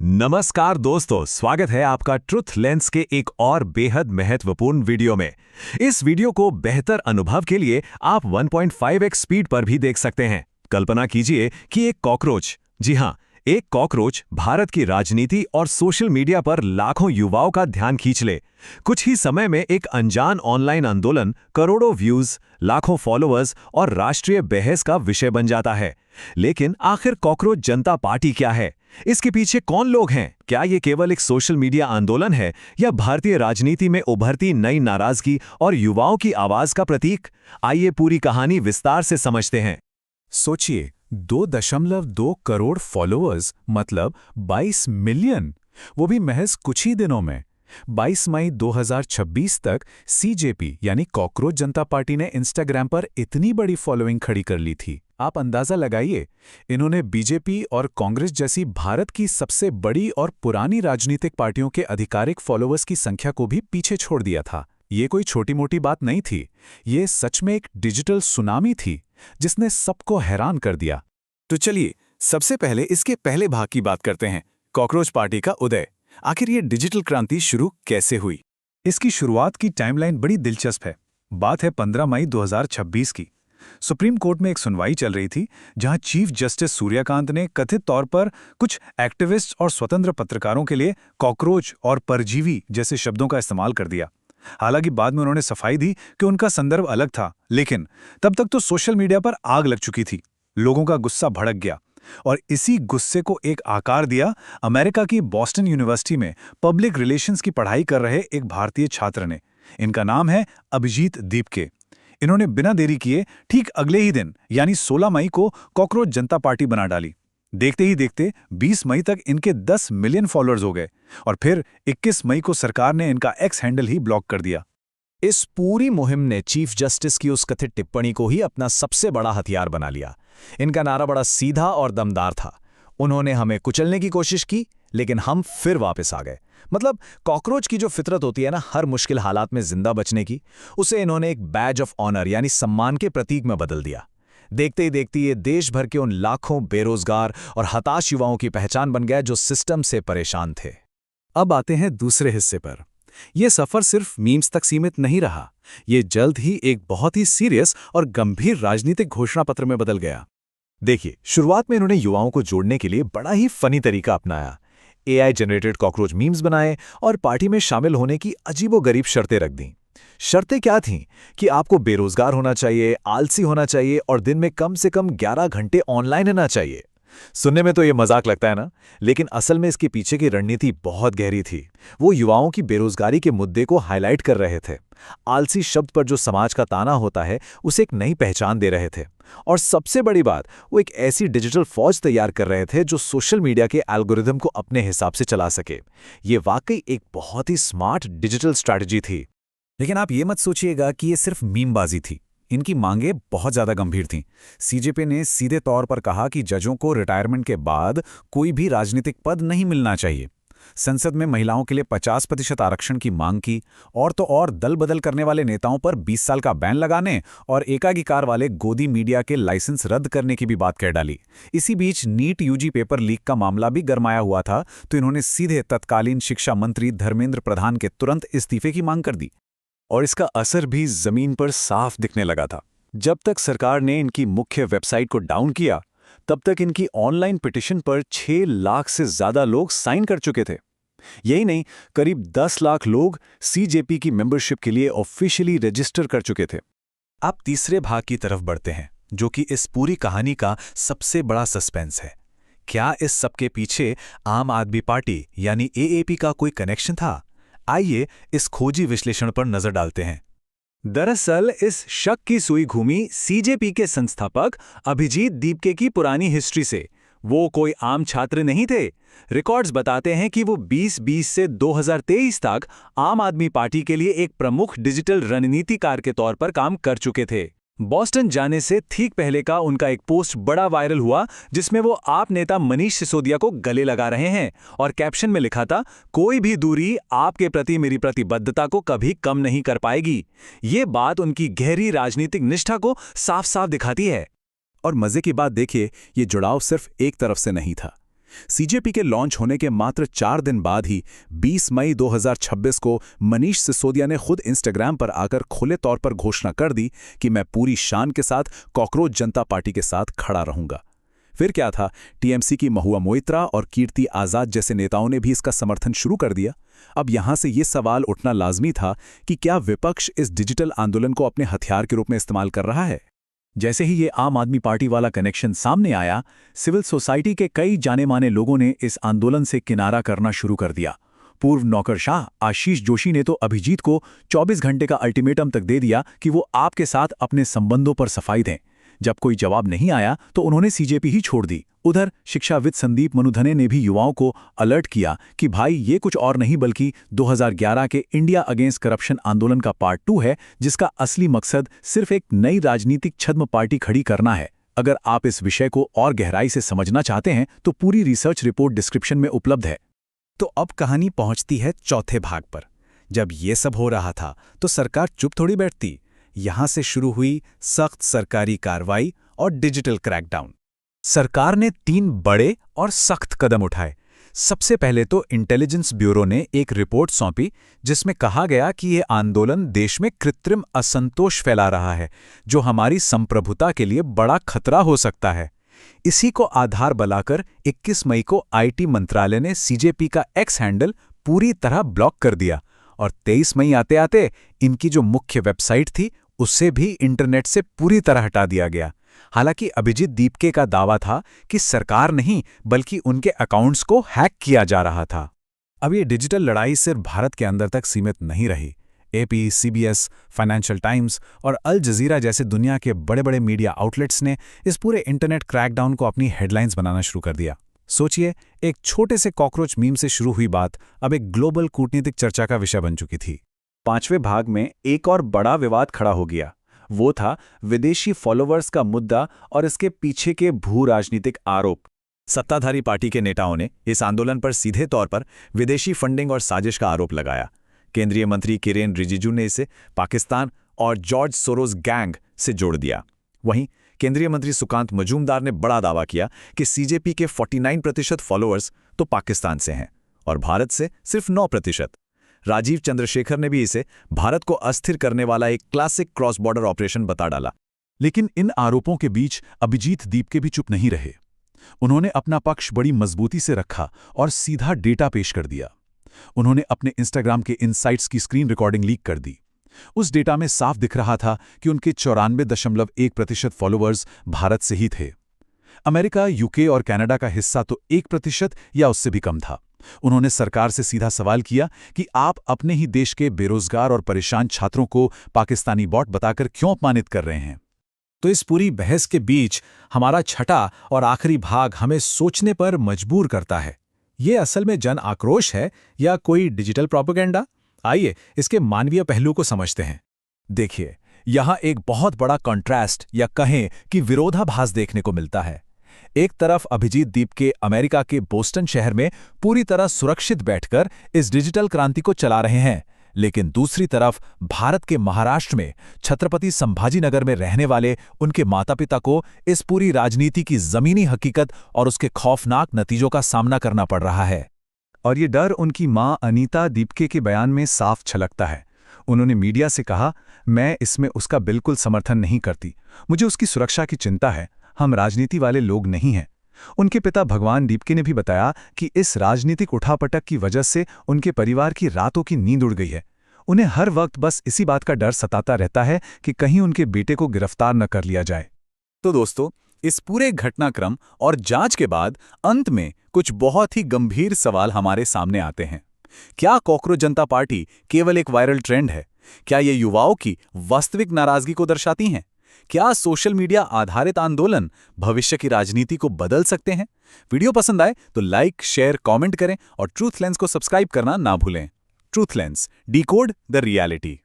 नमस्कार दोस्तों, स्वागत है आपका ट्रुथ लेंस के एक और बेहद महत्वपूर्ण वीडियो में। इस वीडियो को बेहतर अनुभव के लिए आप 1.5x स्पीड पर भी देख सकते हैं। कल्पना कीजिए कि एक कॉकरोच, जी हाँ, एक कॉकरोच भारत की राजनीति और सोशल मीडिया पर लाखों युवाओं का ध्यान खींच ले। कुछ ही समय में एक अनजान ऑनलाइन आंदोलन करोड़ों व्यूज, लाखों फॉलोअर्स और राष्ट्रीय बहस का विषय बन जाता है। लेकिन आखिर कॉकरोच जनता पार्टी क्या है? इसके पीछे कौन लोग हैं? क्या ये केवल एक सोशल मीडिया आंदोलन है या भारतीय राजनीति में उभरती नई नाराजगी और युवाओं की आवाज का प्रतीक? आइए पूरी कहानी विस्तार से समझते हैं। सोचिए, 2.2 करोड़ फॉलोअर्स मतलब 22 मिलियन, वो भी महज कुछ ही दिनों में। 22 मई 2026 तक सीजेपी यानी कॉकरोच जनता पार्टी ने इंस्टाग्राम पर इतनी बड़ी फॉलोइंग खड़ी कर ली थी। आप अंदाजा लगाइए, इन्होंने बीजेपी और कांग्रेस जैसी भारत की सबसे बड़ी और पुरानी राजनीतिक पार्टियों के आधिकारिक फॉलोअर्स की संख्या को भी पीछे छोड़ दिया था। ये कोई छोटी मोटी बात नहीं थी, ये सच में एक डिजिटल सुनामी थी जिसने सबको हैरान कर दिया। तो चलिए सबसे पहले इसके पहले भाग की बात करते हैं, कॉकरोच पार्टी का उदय। आखिर ये डिजिटल क्रांति शुरू कैसे हुई? इसकी शुरुआत की टाइमलाइन बड़ी दिलचस्प है। बात है 15 मई 2026 की। सुप्रीम कोर्ट में एक सुनवाई चल रही थी जहां चीफ जस्टिस सूर्यकांत ने कथित तौर पर कुछ एक्टिविस्ट और स्वतंत्र पत्रकारों के लिए कॉकरोच और परजीवी जैसे शब्दों का इस्तेमाल कर दिया। हालांकि बाद में उन्होंने सफाई दी कि उनका संदर्भ अलग था, लेकिन तब तक तो सोशल मीडिया पर आग लग चुकी थी। लोगों का गुस्सा भड़क गया और इसी गुस्से को एक आकार दिया अमेरिका की बॉस्टन यूनिवर्सिटी में पब्लिक रिलेशंस की पढ़ाई कर रहे एक भारतीय छात्र ने। इनका नाम है अभिजीत दीपके। इन्होंने बिना देरी किए ठीक अगले ही दिन यानी 16 मई को कॉकरोच जनता पार्टी बना डाली। देखते ही देखते 20 मई तक इनके 10 मिलियन फॉलोअर्स हो गए और फिर 21 मई को सरकार ने इनका एक्स हैंडल ही ब्लॉक कर दिया। इस पूरी मुहिम ने चीफ जस्टिस की उस कथित टिप्पणी को ही अपना सबसे बड़ा हथियार बना लिया। इनका नारा बड़ा सीधा और दमदार था। उन्होंने हमें कुचलने की कोशिश की, लेकिन हम फिर वापस आ गए। मतलब कॉकरोच की जो फितरत होती है ना, हर मुश्किल हालात में जिंदा बचने की, उसे इन्होंने एक बैज ऑफ ऑनर यानी सम्मान के प्रतीक में बदल दिया। देखते ही देखते ये देश भर के उन लाखों बेरोजगार और हताश युवाओं की पहचान बन गया जो सिस्टम से परेशान थे। अब आते हैं दूसरे हिस्से पर। यह सफर सिर्फ मीम्स तक सीमित नहीं रहा, ये जल्द ही एक बहुत ही सीरियस और गंभीर राजनीतिक घोषणा पत्र में बदल गया। देखिए, शुरुआत में इन्होंने युवाओं को जोड़ने के लिए बड़ा ही फनी तरीका अपनाया। एआई जनरेटेड कॉकरोच मीम्स बनाए और पार्टी में शामिल होने की अजीबोगरीब शर्तें रख दीं। शर्तें क्या थीं कि आपको बेरोजगार होना चाहिए, आलसी होना चाहिए और दिन में कम से कम 11 घंटे ऑनलाइन रहना चाहिए। सुनने में तो ये मजाक लगता है ना, लेकिन असल में इसके पीछे की रणनीति बहुत गहरी थी। वो युवाओं की बेरोजगारी के मुद्दे को हाईलाइट कर रहे थे। आलसी शब्द पर जो समाज का ताना होता है, उसे एक नई पहचान दे रहे थे। और सबसे बड़ी बात, वो एक ऐसी डिजिटल फौज तैयार कर रहे थे जो सोशल मीडिया के एल्गोरिदम को अपने हिसाब से चला सके। ये वाकई एक बहुत ही स्मार्ट डिजिटल स्ट्रैटेजी थी। लेकिन आप ये मत सोचिएगा कि ये सिर्फ मीमबाजी थी। इनकी मांगें बहुत ज्यादा गंभीर थीं। सीजेपी ने सीधे तौर पर कहा कि जजों को रिटायरमेंट के बाद कोई भी राजनीतिक पद नहीं मिलना चाहिए। संसद में महिलाओं के लिए 50% आरक्षण की मांग की और तो और दल बदल करने वाले नेताओं पर 20 साल का बैन लगाने और एकाधिकार वाले गोदी मीडिया के लाइसेंस रद्द करने की भी बात कह डाली। इसी बीच नीट यूजी पेपर लीक का मामला भी गरमाया हुआ था, तो इन्होंने सीधे तत्कालीन शिक्षा मंत्री धर्मेंद्र प्रधान के तुरंत इस्तीफे की मांग कर दी। और इसका असर भी जमीन पर साफ दिखने लगा था। जब तक सरकार ने इनकी मुख्य वेबसाइट को डाउन किया, तब तक इनकी ऑनलाइन पिटीशन पर 6 लाख से ज्यादा लोग साइन कर चुके थे। यही नहीं, करीब 10 लाख लोग सीजेपी की मेंबरशिप के लिए ऑफिशियली रजिस्टर कर चुके थे। अब तीसरे भाग की तरफ बढ़ते हैं, जो कि इस पूरी कहानी का सबसे बड़ा सस्पेंस है। क्या इस सबके पीछे आम आदमी पार्टी यानी एएपी का कोई कनेक्शन था? आइए इस खोजी विश्लेषण पर नजर डालते हैं। दरअसल इस शक की सुई घूमी सीजेपी के संस्थापक अभिजीत दीपके की पुरानी हिस्ट्री से। वो कोई आम छात्र नहीं थे। रिकॉर्ड्स बताते हैं कि वो 2020 से 2023 तक आम आदमी पार्टी के लिए एक प्रमुख डिजिटल रणनीतिकार के तौर पर काम कर चुके थे। बॉस्टन जाने से ठीक पहले का उनका एक पोस्ट बड़ा वायरल हुआ, जिसमें वो आप नेता मनीष सिसोदिया को गले लगा रहे हैं और कैप्शन में लिखा था, कोई भी दूरी आपके प्रति मेरी प्रतिबद्धता को कभी कम नहीं कर पाएगी। ये बात उनकी गहरी राजनीतिक निष्ठा को साफ साफ दिखाती है। और मजे की बात देखिए, ये जुड़ाव सिर्फ एक तरफ से नहीं था। सीजेपी के लॉन्च होने के मात्र 4 दिन बाद ही 20 मई 2026 को मनीष सिसोदिया ने खुद इंस्टाग्राम पर आकर खुले तौर पर घोषणा कर दी कि मैं पूरी शान के साथ कॉकरोच जनता पार्टी के साथ खड़ा रहूंगा। फिर क्या था, टीएमसी की महुआ मोइत्रा और कीर्ति आजाद जैसे नेताओं ने भी इसका समर्थन शुरू कर दिया। अब यहां से ये सवाल उठना लाजमी था कि क्या विपक्ष इस डिजिटल आंदोलन को अपने हथियार के रूप में इस्तेमाल कर रहा है। जैसे ही ये आम आदमी पार्टी वाला कनेक्शन सामने आया, सिविल सोसाइटी के कई जाने माने लोगों ने इस आंदोलन से किनारा करना शुरू कर दिया। पूर्व नौकरशाह आशीष जोशी ने तो अभिजीत को 24 घंटे का अल्टीमेटम तक दे दिया कि वो आपके साथ अपने संबंधों पर सफाई दें। जब कोई जवाब नहीं आया तो उन्होंने सीजेपी ही छोड़ दी। उधर शिक्षाविद संदीप मनुधने ने भी युवाओं को अलर्ट किया कि भाई ये कुछ और नहीं बल्कि 2011 के इंडिया अगेंस्ट करप्शन आंदोलन का पार्ट 2 है, जिसका असली मकसद सिर्फ एक नई राजनीतिक छद्म पार्टी खड़ी करना है। अगर आप इस विषय को और गहराई से समझना चाहते हैं तो पूरी रिसर्च रिपोर्ट डिस्क्रिप्शन में उपलब्ध है। तो अब कहानी पहुंचती है चौथे भाग पर। जब ये सब हो रहा था तो सरकार चुप थोड़ी बैठती। यहां से शुरू हुई सख्त सरकारी कार्रवाई और डिजिटल क्रैकडाउन। सरकार ने 3 बड़े और सख्त कदम उठाए। सबसे पहले तो इंटेलिजेंस ब्यूरो ने एक रिपोर्ट सौंपी जिसमें कहा गया कि ये आंदोलन देश में कृत्रिम असंतोष फैला रहा है, जो हमारी संप्रभुता के लिए बड़ा खतरा हो सकता है। इसी को आधार बनाकर 21 मई को आईटी मंत्रालय ने सीजेपी का एक्स हैंडल पूरी तरह ब्लॉक कर दिया और 23 मई आते आते इनकी जो मुख्य वेबसाइट थी उससे भी इंटरनेट से पूरी तरह हटा दिया गया। हालांकि अभिजीत दीपके का दावा था कि सरकार नहीं बल्कि उनके अकाउंट्स को हैक किया जा रहा था। अब ये डिजिटल लड़ाई सिर्फ भारत के अंदर तक सीमित नहीं रही। एपी, सीबीएस, फाइनेंशियल टाइम्स और अल जजीरा जैसे दुनिया के बड़े बड़े मीडिया आउटलेट्स ने इस पूरे इंटरनेट क्रैकडाउन को अपनी हेडलाइंस बनाना शुरू कर दिया। सोचिए, एक छोटे से कॉकरोच मीम से शुरू हुई बात अब एक ग्लोबल कूटनीतिक चर्चा का विषय बन चुकी थी। 5वें भाग में एक और बड़ा विवाद खड़ा हो गया। वो था विदेशी फॉलोअर्स का मुद्दा और इसके पीछे के भू राजनीतिक आरोप। सत्ताधारी पार्टी के नेताओं ने इस आंदोलन पर सीधे तौर पर विदेशी फंडिंग और साजिश का आरोप लगाया। केंद्रीय मंत्री किरेन रिजिजू ने इसे पाकिस्तान और जॉर्ज सोरोस गैंग से जोड़ दिया। वहीं केंद्रीय मंत्री सुकांत मजूमदार ने बड़ा दावा किया कि सीजेपी के 49% फॉलोअर्स तो पाकिस्तान से हैं और भारत से सिर्फ 9%। राजीव चंद्रशेखर ने भी इसे भारत को अस्थिर करने वाला एक क्लासिक क्रॉस बॉर्डर ऑपरेशन बता डाला। लेकिन इन आरोपों के बीच अभिजीत दीपके भी चुप नहीं रहे। उन्होंने अपना पक्ष बड़ी मजबूती से रखा और सीधा डेटा पेश कर दिया। उन्होंने अपने इंस्टाग्राम के इनसाइट्स की स्क्रीन रिकॉर्डिंग लीक कर दी। उस डेटा में साफ दिख रहा था कि उनके 94.1% फॉलोअर्स भारत से ही थे। अमेरिका, यूके और कनाडा का हिस्सा तो 1% या उससे भी कम था। उन्होंने सरकार से सीधा सवाल किया कि आप अपने ही देश के बेरोजगार और परेशान छात्रों को पाकिस्तानी बॉट बताकर क्यों अपमानित कर रहे हैं। तो इस पूरी बहस के बीच हमारा छठा और आखिरी भाग हमें सोचने पर मजबूर करता है। ये असल में जन आक्रोश है या कोई डिजिटल प्रोपेगेंडा? आइए इसके मानवीय पहलू को समझते हैं। देखिए, यहां एक बहुत बड़ा कॉन्ट्रास्ट या कहें कि विरोधाभास देखने को मिलता है। एक तरफ अभिजीत दीपके अमेरिका के बोस्टन शहर में पूरी तरह सुरक्षित बैठकर इस डिजिटल क्रांति को चला रहे हैं, लेकिन दूसरी तरफ भारत के महाराष्ट्र में छत्रपति संभाजीनगर में रहने वाले उनके माता-पिता को इस पूरी राजनीति की जमीनी हकीकत और उसके खौफनाक नतीजों का सामना करना पड़ रहा है। और ये डर उनकी मां अनीता दीपके के बयान में साफ छलकता है। उन्होंने मीडिया से कहा, मैं इसमें उसका बिल्कुल समर्थन नहीं करती, मुझे उसकी सुरक्षा की चिंता है, हम राजनीति वाले लोग नहीं हैं। उनके पिता भगवान दीपके ने भी बताया कि इस राजनीतिक उठापटक की वजह से उनके परिवार की रातों की नींद उड़ गई है। उन्हें हर वक्त बस इसी बात का डर सताता रहता है कि कहीं उनके बेटे को गिरफ्तार न कर लिया जाए। तो दोस्तों, इस पूरे घटनाक्रम और जांच के बाद अंत में कुछ बहुत ही गंभीर सवाल हमारे सामने आते हैं। क्या कॉकरोच जनता पार्टी केवल एक वायरल ट्रेंड है? क्या ये युवाओं की वास्तविक नाराजगी को दर्शाती हैं? क्या सोशल मीडिया आधारित आंदोलन भविष्य की राजनीति को बदल सकते हैं? वीडियो पसंद आए तो लाइक, शेयर, कमेंट करें और ट्रूथ लेंस को सब्सक्राइब करना ना भूलें। Truth lens, decode the reality.